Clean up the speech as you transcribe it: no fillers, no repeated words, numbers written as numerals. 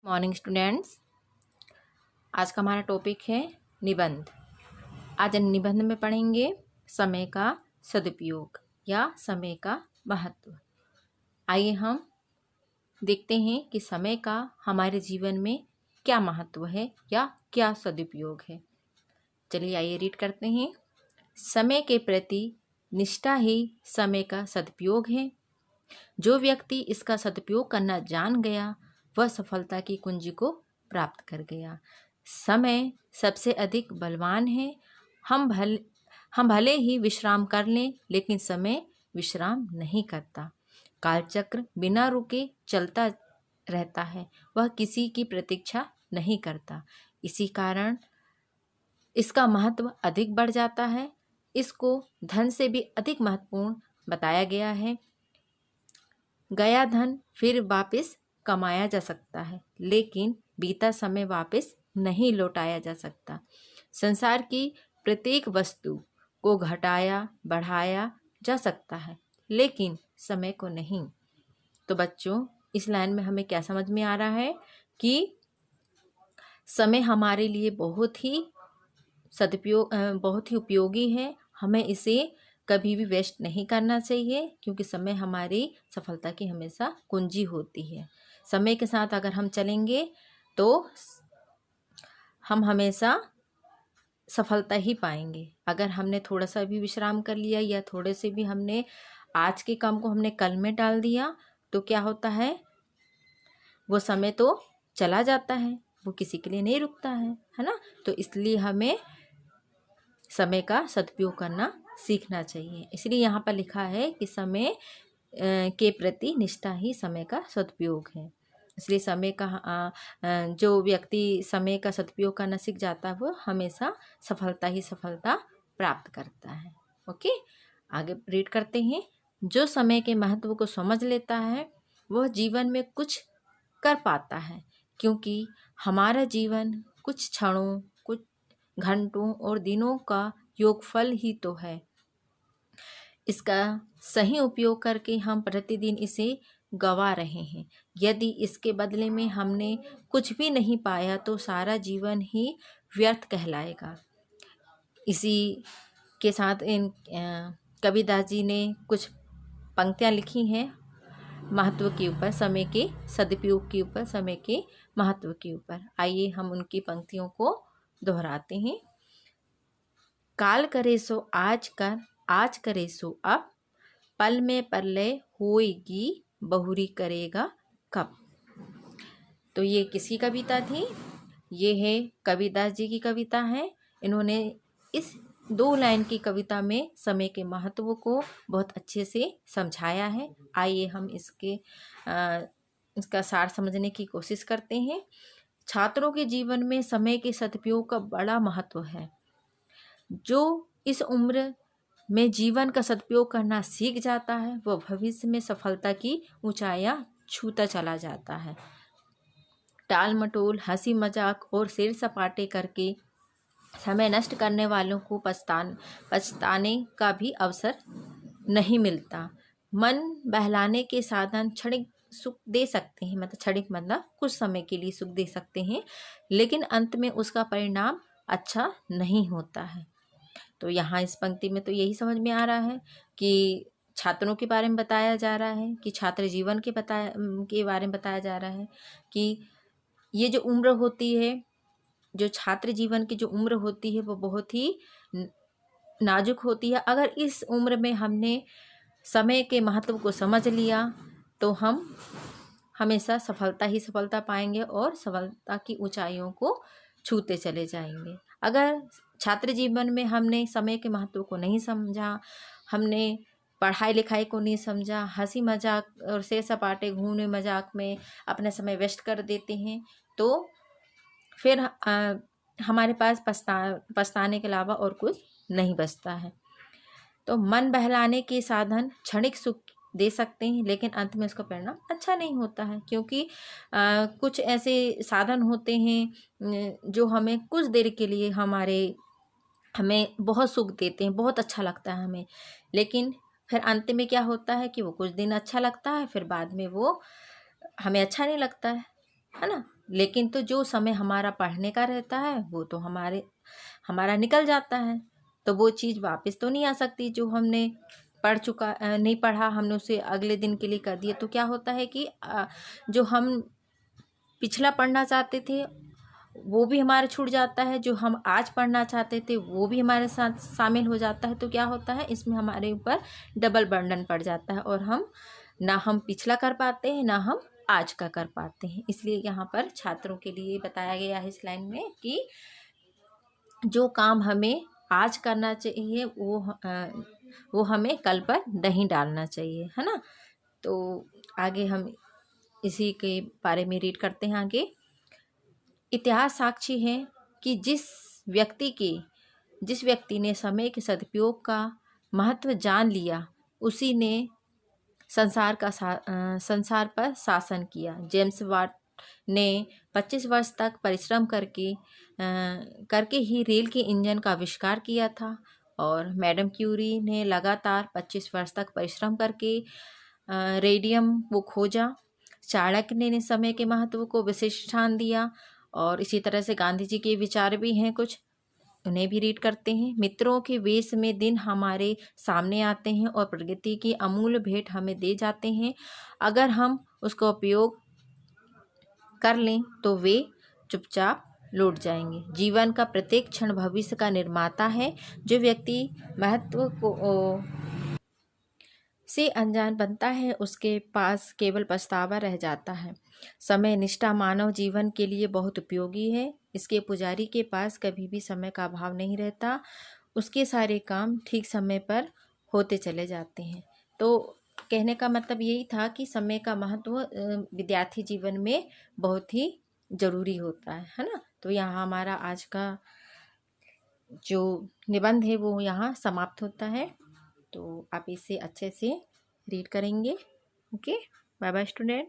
Morning students. आज का हमारा टॉपिक है निबंध। आज निबंध में पढ़ेंगे समय का सदुपयोग या समय का महत्व। आइए हम देखते हैं कि समय का हमारे जीवन में क्या महत्व है या क्या सदुपयोग है। चलिए आइए रीड करते हैं। समय के प्रति निष्ठा ही समय का सदुपयोग है। जो व्यक्ति इसका सदुपयोग करना जान गया वह सफलता की कुंजी को प्राप्त कर गया। समय सबसे अधिक बलवान है। हम भले ही विश्राम कर लें, लेकिन समय विश्राम नहीं करता। कालचक्र बिना रुके चलता रहता है, वह किसी की प्रतीक्षा नहीं करता। इसी कारण इसका महत्व अधिक बढ़ जाता है। इसको धन से भी अधिक महत्वपूर्ण बताया गया है। गया धन फिर वापस कमाया जा सकता है, लेकिन बीता समय वापस नहीं लौटाया जा सकता। संसार की प्रत्येक वस्तु को घटाया बढ़ाया जा सकता है, लेकिन समय को नहीं। तो बच्चों, इस लाइन में हमें क्या समझ में आ रहा है कि समय हमारे लिए बहुत ही उपयोगी है। हमें इसे कभी भी वेस्ट नहीं करना चाहिए, क्योंकि समय हमारी सफलता की हमेशा कुंजी होती है। समय के साथ अगर हम चलेंगे तो हम हमेशा सफलता ही पाएंगे। अगर हमने थोड़ा सा भी विश्राम कर लिया या थोड़े से भी हमने आज के काम को हमने कल में डाल दिया तो क्या होता है, वो समय तो चला जाता है, वो किसी के लिए नहीं रुकता है ना। तो इसलिए हमें समय का सदुपयोग करना सीखना चाहिए। इसलिए यहाँ पर लिखा है कि समय के प्रति निष्ठा ही समय का सदुपयोग है। इसलिए समय का जो व्यक्ति समय का सदुपयोग करना सीख जाता है वो हमेशा सफलता ही सफलता प्राप्त करता है। ओके, आगे रीड करते हैं। जो समय के महत्व को समझ लेता है वह जीवन में कुछ कर पाता है, क्योंकि हमारा जीवन कुछ क्षणों, कुछ घंटों और दिनों का योगफल ही तो है। इसका सही उपयोग करके हम प्रतिदिन इसे गंवा रहे हैं। यदि इसके बदले में हमने कुछ भी नहीं पाया तो सारा जीवन ही व्यर्थ कहलाएगा। इसी के साथ इन कबीरदास जी ने कुछ पंक्तियाँ लिखी हैं महत्व के ऊपर, समय के सदुपयोग के ऊपर, समय के महत्व के ऊपर। आइए हम उनकी पंक्तियों को दोहराते हैं। काल करे सो आज कर, आज करे सो अब, पल में प्रलय होएगी, बहुरी करेगा कब। तो ये किसकी कविता थी? ये है कबीरदास जी की कविता है। इन्होंने इस 2 लाइन की कविता में समय के महत्व को बहुत अच्छे से समझाया है। आइए हम इसका सार समझने की कोशिश करते हैं। छात्रों के जीवन में समय के सदुपयोग का बड़ा महत्व है। जो इस उम्र में जीवन का सदुपयोग करना सीख जाता है वह भविष्य में सफलता की ऊंचाइयां छूता चला जाता है। टाल मटोल, हंसी मजाक और सिर सपाटे करके समय नष्ट करने वालों को पछताने का भी अवसर नहीं मिलता। मन बहलाने के साधन क्षणिक सुख दे सकते हैं, मतलब क्षणिक मतलब कुछ समय के लिए सुख दे सकते हैं, लेकिन अंत में उसका परिणाम अच्छा नहीं होता है। तो यहाँ इस पंक्ति में तो यही समझ में आ रहा है कि छात्रों के बारे में बताया जा रहा है, कि छात्र जीवन के बारे में बताया जा रहा है कि ये जो उम्र होती है, जो छात्र जीवन की जो उम्र होती है वो बहुत ही नाजुक होती है। अगर इस उम्र में हमने समय के महत्व को समझ लिया तो हम हमेशा सफलता ही सफलता पाएंगे और सफलता की ऊंचाइयों को छूते चले जाएंगे। अगर छात्र जीवन में हमने समय के महत्व को नहीं समझा, हमने पढ़ाई लिखाई को नहीं समझा, हंसी मजाक और सैर सपाटे घूमने मजाक में अपना समय वेस्ट कर देते हैं, तो फिर हमारे पास पछताने के अलावा और कुछ नहीं बचता है। तो मन बहलाने के साधन क्षणिक सुख दे सकते हैं, लेकिन अंत में उसका परिणाम अच्छा नहीं होता है, क्योंकि कुछ ऐसे साधन होते हैं जो हमें कुछ देर के लिए हमें बहुत सुख देते हैं, बहुत अच्छा लगता है हमें, लेकिन फिर अंत में क्या होता है कि वो कुछ दिन अच्छा लगता है, फिर बाद में वो हमें अच्छा नहीं लगता है ना। लेकिन तो जो समय हमारा पढ़ने का रहता है वो तो हमारा निकल जाता है, तो वो चीज़ वापस तो नहीं आ सकती। जो हमने नहीं पढ़ा, हमने उसे अगले दिन के लिए कर दिया, तो क्या होता है कि जो हम पिछला पढ़ना चाहते थे वो भी हमारा छूट जाता है, जो हम आज पढ़ना चाहते थे वो भी हमारे साथ शामिल हो जाता है। तो क्या होता है, इसमें हमारे ऊपर डबल बर्डन पड़ जाता है और हम पिछला कर पाते हैं, ना हम आज का कर पाते हैं। इसलिए यहाँ पर छात्रों के लिए बताया गया है इस लाइन में कि जो काम हमें आज करना चाहिए वो हमें कल पर नहीं डालना चाहिए, है ना। तो आगे हम इसी के बारे में रीड करते हैं आगे। इतिहास साक्षी है कि जिस व्यक्ति ने समय के सदुपयोग का महत्व जान लिया, उसी ने संसार पर शासन किया। जेम्स वाट ने 25 वर्ष तक परिश्रम करके ही रेल के इंजन का आविष्कार किया था, और मैडम क्यूरी ने लगातार 25 वर्ष तक परिश्रम करके रेडियम को खोजा। चाणक्य ने समय के महत्व को विशेष स्थान दिया, और इसी तरह से गांधी जी के विचार भी हैं कुछ, उन्हें भी रीड करते हैं। मित्रों के वेश में दिन हमारे सामने आते हैं और प्रकृति की अमूल्य भेंट हमें दे जाते हैं। अगर हम उसका उपयोग कर लें तो वे चुपचाप लौट जाएंगे। जीवन का प्रत्येक क्षण भविष्य का निर्माता है। जो व्यक्ति महत्व से अनजान बनता है उसके पास केवल पछतावा रह जाता है। समय निष्ठा मानव जीवन के लिए बहुत उपयोगी है। इसके पुजारी के पास कभी भी समय का अभाव नहीं रहता, उसके सारे काम ठीक समय पर होते चले जाते हैं। तो कहने का मतलब यही था कि समय का महत्व विद्यार्थी जीवन में बहुत ही ज़रूरी होता है ना। तो यहाँ हमारा आज का जो निबंध है वो यहाँ समाप्त होता है। तो आप इसे अच्छे से रीड करेंगे। Okay, bye bye student.